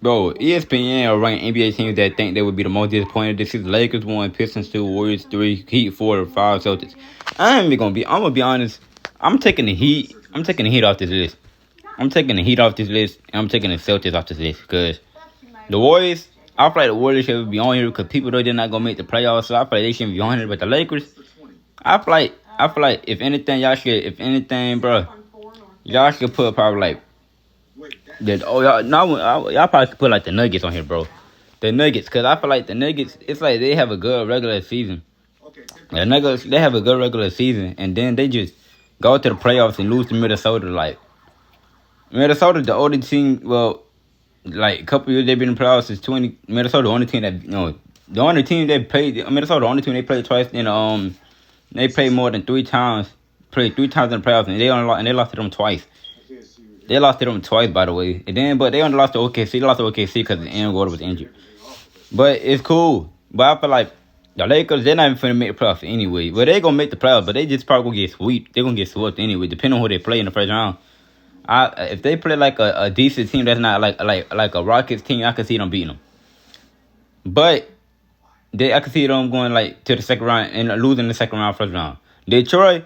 Bro, ESPN are ranking NBA teams that think they would be the most disappointed. This is Lakers 1, Pistons 2, Warriors 3, Heat 4, 5, Celtics. I'm gonna be honest. I'm taking the Heat. I'm taking the Heat off this list. I'm taking the Heat off this list, and I'm taking the Celtics off this list because the Warriors. I feel like the Warriors should be on here because people know they're not gonna make the playoffs, so I feel like they shouldn't be on here. But the Lakers, I feel like if anything, bro, y'all should put probably like that. Oh, y'all probably could put like the Nuggets on here, bro. The Nuggets, cause I feel like the Nuggets, it's like they have a good regular season. The Nuggets, they have a good regular season, and then they just go to the playoffs and lose to Minnesota. Like Minnesota, the only team. Well, like a couple years they've been in the playoffs since 20. Minnesota, the only team that the only team they played. Minnesota, the only team they played twice. They played more than 3 times. Played 3 times in the playoffs, and they lost to them twice. They lost to them twice, by the way. But they only lost to OKC. They lost to OKC because Aaron Gordon was injured. But it's cool. But I feel like the Lakers, they're not even finna make the playoffs anyway. But they gonna make the playoffs, but they just probably gonna get swept. They're gonna get swept anyway, depending on who they play in the first round. If they play like a decent team that's not like a Rockets team, I can see them beating them. But I can see them going like to the second round and losing the second round, first round. Detroit,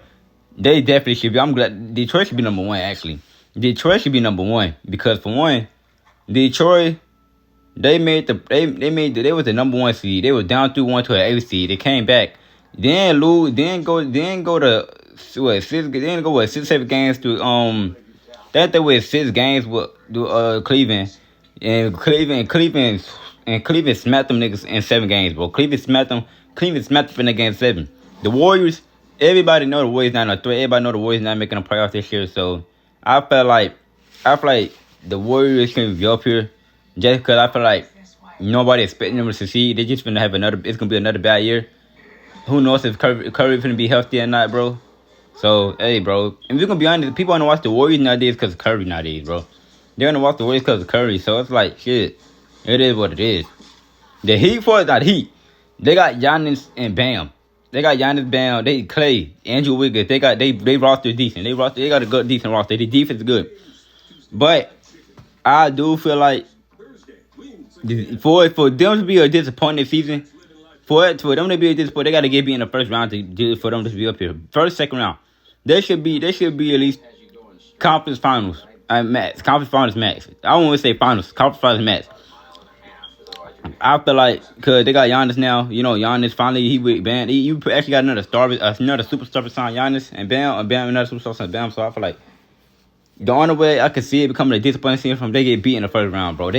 they definitely should be. I'm glad Detroit should be number one. Actually, Detroit should be number one because for one, Detroit they was the number one seed. They was down 3-1 to an 8 seed. They came back, then lose, then go to what 6-7 games to They went 6 games with Cleveland, and Cleveland smacked them niggas in 7 games, bro. Cleveland smacked them in the game 7. The Warriors, everybody know the Warriors not a threat. Everybody know the Warriors not making the playoffs this year. So I feel like the Warriors shouldn't be up here just because I feel like nobody expecting them to succeed. They just gonna have it's gonna be another bad year. Who knows if Curry gonna be healthy or not, bro? So, hey, bro, and we're gonna be honest, people wanna watch the Warriors nowadays because of Curry nowadays, bro. They're gonna watch the Warriors because of Curry, so it's like, shit, it is what it is. The Heat, for that Heat, they got Giannis and Bam. They got Giannis, Bam, they Clay, Andrew Wiggins. They roster decent. They got a good, decent roster. The defense is good. But I do feel like for them to be a disappointing season, for them to be a disappointing, they got to get in the first round for them to be up here. First, second round. They should be at least conference finals max. Conference finals max. I don't want to say finals. Conference finals max. I feel like because they got Giannis now. You know, Giannis finally he with Bam. You actually got another superstar beside Giannis and Bam another superstar beside Bam. So I feel like the only way I can see it becoming a disappointing season from they get beat in the first round, bro.